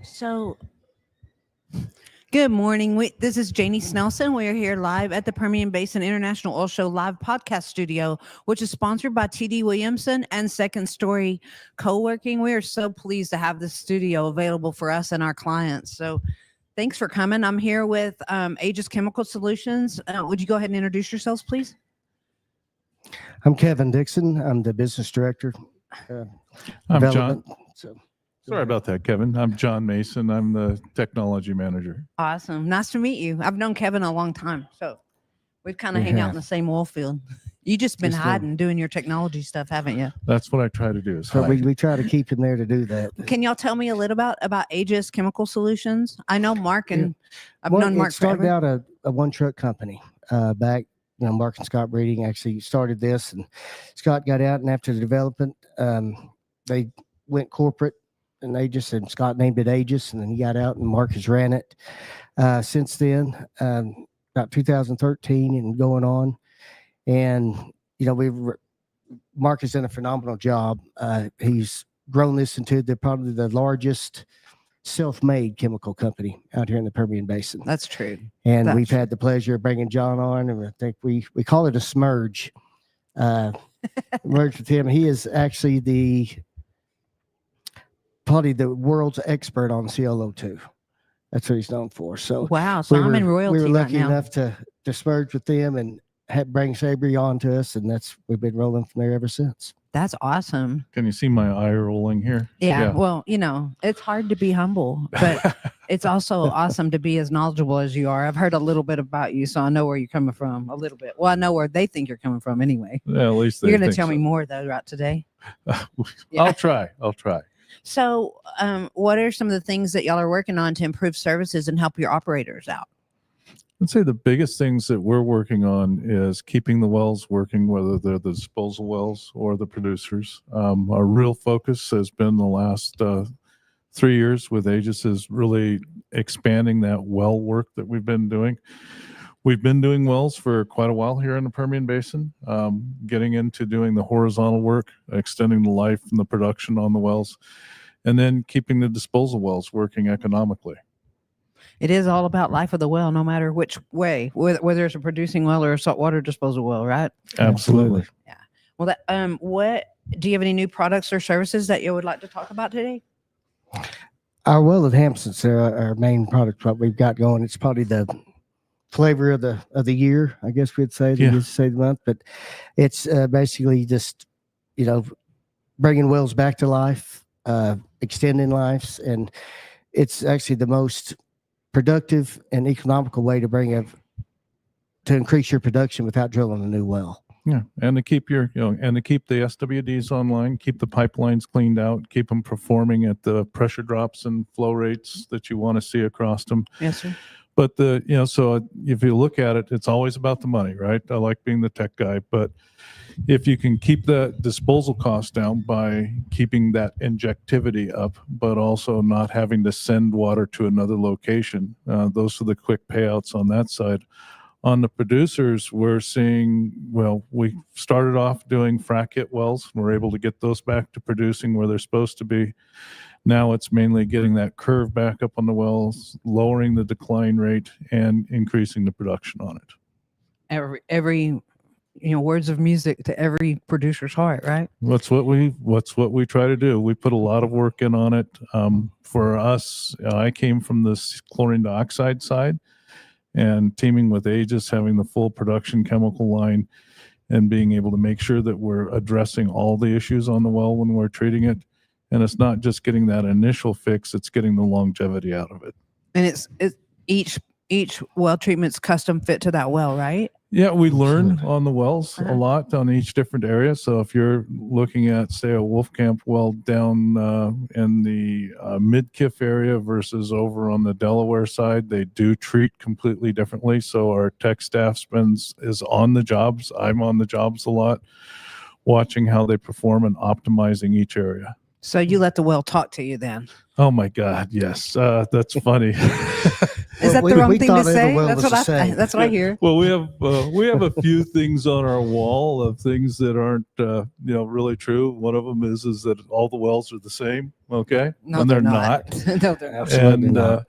So, good morning. This is Janie Snelson. We are here live at the Permian Basin International Oil Show live podcast studio, which is sponsored by TD Williamson and Second Story Co-working. We are so pleased to have this studio available for us and our clients. So, thanks for coming. I'm here with AEGIS Chemical Solutions. Would you go ahead and introduce yourselves, please? I'm Kevin Dixon. I'm the business director. I'm John. Sorry about that, Kevin. I'm John Mason. I'm the technology manager. Awesome. Nice to meet you. I've known Kevin a long time. So we've kind of hang out in the same oil field. You just been hiding, doing your technology stuff, haven't you? That's what I try to do. So we try to keep him there to do that. Can y'all tell me a little about AEGIS Chemical Solutions? I know Mark and I've known Mark forever. It started out a one truck company back. Mark and Scott Breeding actually started this, and Scott got out, and after the development, they went corporate, and Aegis, and Scott named it Aegis, and then he got out, and Mark has ran it since then, about 2013 and going on. And Mark has done a phenomenal job. He's grown this into probably the largest self-made chemical company out here in the Permian Basin. That's true. And we've had the pleasure of bringing John on, and I think we call it a smurge. Merge with him. He is actually probably the world's expert on ClO2. That's what he's known for. So wow, so I'm in royalty. We were lucky right now. enough to merge with them and bring Sabri on to us, and we've been rolling from there ever since. That's awesome. Can you see my eye rolling here? Yeah. Well, it's hard to be humble, but it's also awesome to be as knowledgeable as you are. I've heard a little bit about you, so I know where you're coming from a little bit. Well, I know where they think you're coming from anyway. Yeah, at least you're going to tell me more though, right, today? I'll try. So, what are some of the things that y'all are working on to improve services and help your operators out? I'd say the biggest things that we're working on is keeping the wells working, whether they're the disposal wells or the producers. Our real focus has been the last 3 years with Aegis is really expanding that well work that we've been doing. We've been doing wells for quite a while here in the Permian Basin, getting into doing the horizontal work, extending the life and the production on the wells, and then keeping the disposal wells working economically. It is all about life of the well, no matter which way, whether it's a producing well or a saltwater disposal well, right? Absolutely. Yeah. Well, what do you have any new products or services that you would like to talk about today? Our well enhancements are our main product. What we've got going, it's probably the flavor of the year, I guess we'd say. The month, but it's basically just bringing wells back to life, extending lives, and it's actually the most productive and economical way to increase your production without drilling a new well. Yeah, and to keep the SWDs online, keep the pipelines cleaned out, keep them performing at the pressure drops and flow rates that you want to see across them. Yes, sir. But so if you look at it, it's always about the money, right? I like being the tech guy, but if you can keep the disposal cost down by keeping that injectivity up, but also not having to send water to another location, those are the quick payouts on that side. On the producers, we're seeing, we started off doing frac kit wells. We're able to get those back to producing where they're supposed to be. Now it's mainly getting that curve back up on the wells, lowering the decline rate, and increasing the production on it. Every words of music to every producer's heart, right? That's what we try to do. We put a lot of work in on it. For us, I came from this chlorine dioxide side, and teaming with Aegis, having the full production chemical line, and being able to make sure that we're addressing all the issues on the well when we're treating it. And it's not just getting that initial fix; it's getting the longevity out of it. And it's each well treatment's custom fit to that well, right? Yeah, we learn on the wells a lot on each different area. So if you're looking at, say, a Wolfcamp well down in the Mid-Kiff area versus over on the Delaware side, they do treat completely differently. So our tech staff is on the jobs. I'm on the jobs a lot, watching how they perform and optimizing each area. So you let the well talk to you then? Oh my God, yes. That's funny. Is that we- the wrong we thing to thought every say? well That's was what the I. same. That's what I hear. Well, we have a few things on our wall of things that aren't really true. One of them is that all the wells are the same. Okay, No, and they're not. No, they're not. Absolutely and not.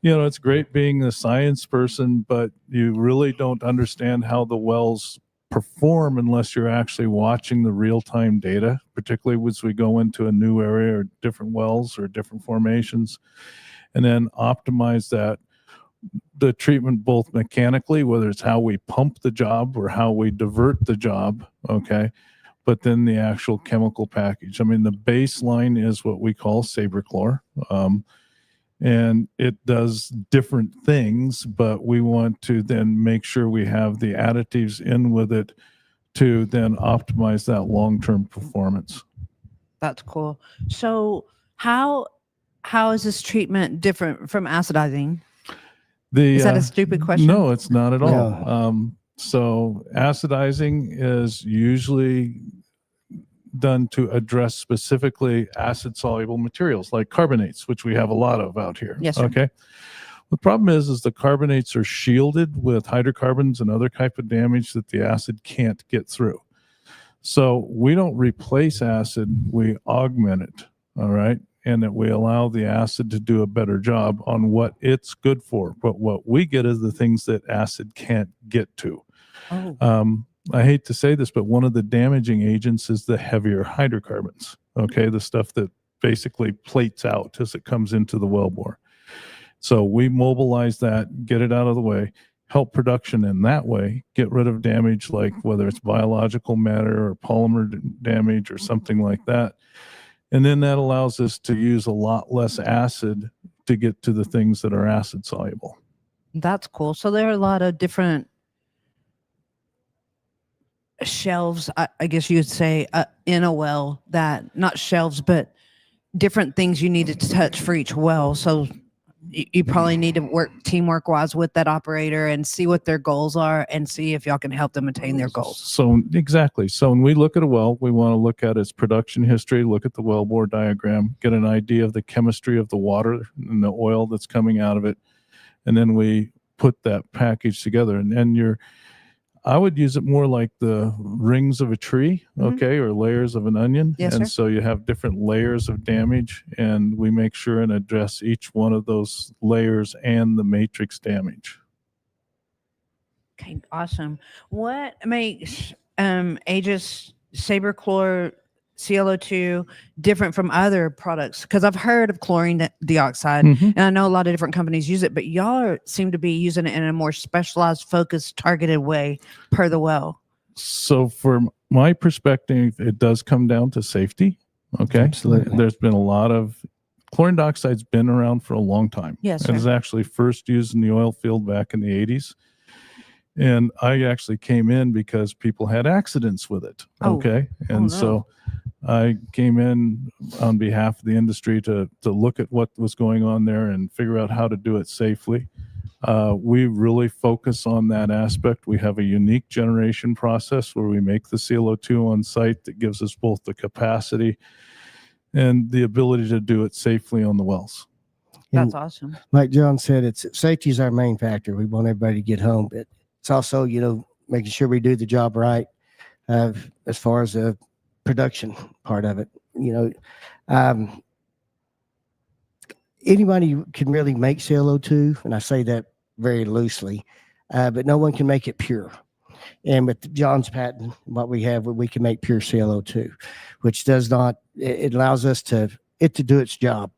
it's great being a science person, but you really don't understand how the wells perform unless you're actually watching the real-time data, particularly as we go into a new area or different wells or different formations, and then optimize the treatment both mechanically, whether it's how we pump the job or how we divert the job, okay, but then the actual chemical package. I mean, the baseline is what we call Sabrichlor, and it does different things, but we want to then make sure we have the additives in with it to then optimize that long-term performance. That's cool. So how is this treatment different from acidizing? Is that a stupid question? No, it's not at all. No. So acidizing is usually done to address specifically acid-soluble materials like carbonates, which we have a lot of out here. Yes, sir. Okay. The problem is the carbonates are shielded with hydrocarbons and other type of damage that the acid can't get through. So we don't replace acid, we augment it. All right. And that we allow the acid to do a better job on what it's good for. But what we get is the things that acid can't get to. Oh. I hate to say this, but one of the damaging agents is the heavier hydrocarbons. Okay. The stuff that basically plates out as it comes into the wellbore. So we mobilize that, get it out of the way, help production in that way, get rid of damage like whether it's biological matter or polymer damage or something like that. And then that allows us to use a lot less acid to get to the things that are acid soluble. That's cool. So there are a lot of different shelves, I guess you would say, in a well, that not shelves, but different things you needed to touch for each well. So you probably need to work teamwork wise with that operator and see what their goals are and see if y'all can help them attain their goals. So exactly. So when we look at a well, we want to look at its production history, look at the wellbore diagram, get an idea of the chemistry of the water and the oil that's coming out of it. And then we put that package together. And I would use it more like the rings of a tree, okay, or layers of an onion. Yes, and sir. so you have different layers of damage, and we make sure and address each one of those layers and the matrix damage. Okay, awesome. What makes AEGIS Sabrichlor ClO2 different from other products? Because I've heard of chlorine dioxide, Mhm. and I know a lot of different companies use it, but y'all seem to be using it in a more specialized, focused, targeted way per the well. So from my perspective, it does come down to safety. Okay. Absolutely. There's been a lot of chlorine dioxide's been around for a long time. Yes, It sir. was actually first used in the oil field back in the 80s. And I actually came in because people had accidents with it. Oh. Okay. Oh, And no. so I came in on behalf of the industry to look at what was going on there and figure out how to do it safely. We really focus on that aspect. We have a unique generation process where we make the ClO2 on site that gives us both the capacity and the ability to do it safely on the wells. That's And awesome. like John said, it's safety is our main factor. We want everybody to get home, but it's also, making sure we do the job right as far as the production part of it. Anybody can really make ClO2, and I say that very loosely, but no one can make it pure. And with John's patent, what we have, we can make pure ClO2, which does not, it allows us to do its job,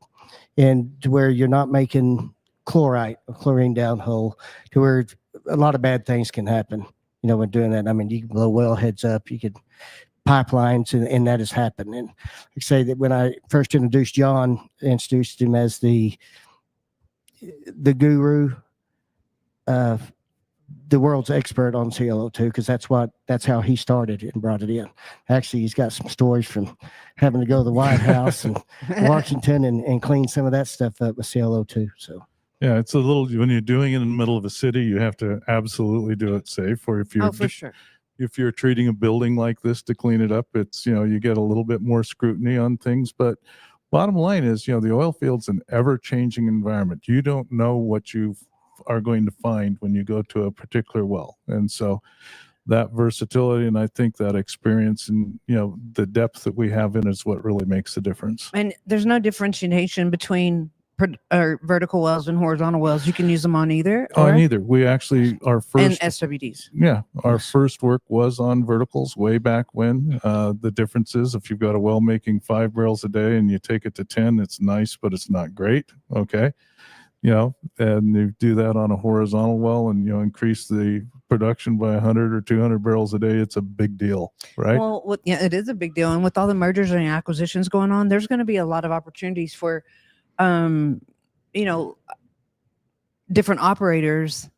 and to where you're not making chlorite or chlorine downhole, to where a lot of bad things can happen, when doing that. I mean, you can blow wellheads up, you could pipelines, and that has happened. And I say that when I first introduced John, I introduced him as the guru, the world's expert on ClO2, because that's how he started and brought it in. Actually, he's got some stories from having to go to the White House and Washington and clean some of that stuff up with ClO2. So Yeah, it's a little, when you're doing it in the middle of a city, you have to absolutely do it safe. Or if you're Oh, for sure. if you're treating a building like this to clean it up, it's, you get a little bit more scrutiny on things. But bottom line is, the oil field's an ever-changing environment. You don't know what you've are going to find when you go to a particular well. And so that versatility, and I think that experience and, the depth that we have in it is what really makes the difference. And there's no differentiation between vertical wells and horizontal wells. You can use them on either. On either. We actually, our first... And SWDs. Yeah. Our first work was on verticals way back when. The difference is if you've got a well making 5 barrels a day and you take it to 10, it's nice, but it's not great. Okay. And you do that on a horizontal well and, increase the production by 100 or 200 barrels a day, it's a big deal, right? Well, it is a big deal. And with all the mergers and acquisitions going on, there's going to be a lot of opportunities for, different operators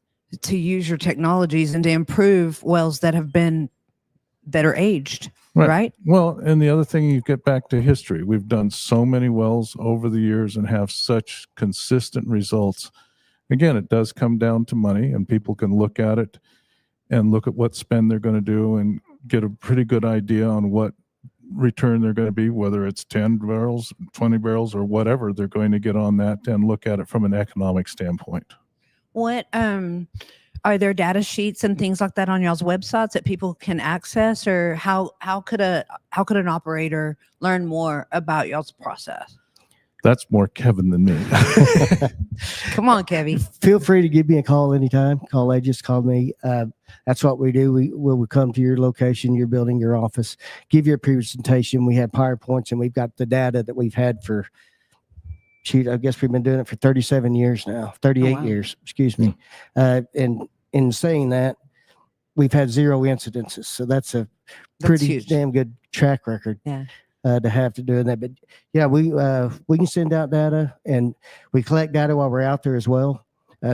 to use your technologies and to improve wells that are aged, right? Well, and the other thing, you get back to history. We've done so many wells over the years and have such consistent results. Again, it does come down to money, and people can look at it and look at what spend they're going to do and get a pretty good idea on what return they're going to be, whether it's 10 barrels, 20 barrels, or whatever they're going to get on that, and look at it from an economic standpoint. What are there data sheets and things like that on y'all's websites that people can access, or how could an operator learn more about y'all's process? That's more Kevin than me. Come on, Kevin. Feel free to give me a call anytime. Call Aegis, call me. That's what we do. We'll come to your location, your building, your office, give you a presentation. We have PowerPoints, and we've got the data that we've had for, I guess we've been doing it for 37 years now, 38 years, excuse me. And in saying that, we've had 0 incidences. So that's a pretty damn good track record. Yeah. To have to do that. But yeah, we can send out data, and we collect data while we're out there as well.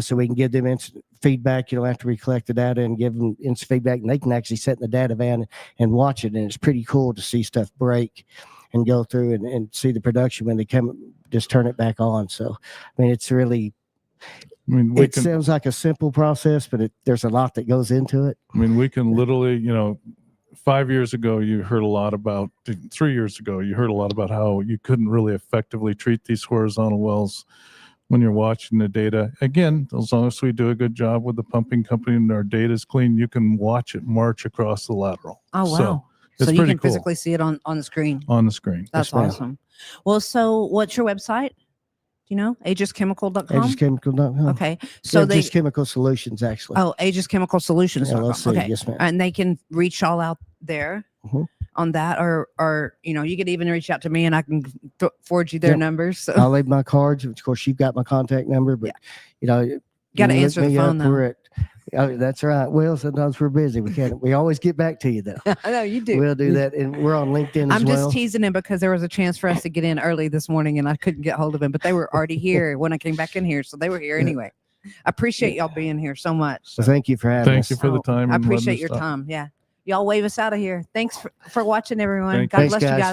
So we can give them instant feedback, after we collect the data and give them instant feedback, and they can actually sit in the data van and watch it. And it's pretty cool to see stuff break and go through and see the production when they come, just turn it back on. So, I mean, it's really, it sounds like a simple process, but there's a lot that goes into it. I mean, we can literally, 5 years ago, you heard a lot about, 3 years ago, you heard a lot about how you couldn't really effectively treat these horizontal wells when you're watching the data. Again, as long as we do a good job with the pumping company and our data is clean, you can watch it march across the lateral. Oh, wow. So you can physically see it on the screen. On the screen. That's awesome. Well, so what's your website? Do you know? AEGISchemical.com? AEGISchemical.com. Okay. So Aegis Chemical Solutions, actually. Oh, Aegis Chemical Solutions. Okay. Yes, ma'am. And they can reach all out there on that, or you could even reach out to me and I can forward you their numbers. So I'll leave my cards. Of course, you've got my contact number, but got to answer the phone though. That's right. Well, sometimes we're busy. We always get back to you though. I know you do. We'll do that, and we're on LinkedIn as well. I'm just teasing him because there was a chance for us to get in early this morning, and I couldn't get hold of him. But they were already here when I came back in here, so they were here anyway. I appreciate y'all being here so much. So thank you for having us. Thank you for the time. I appreciate your time. Yeah, y'all wave us out of here. Thanks for watching, everyone. God bless you guys.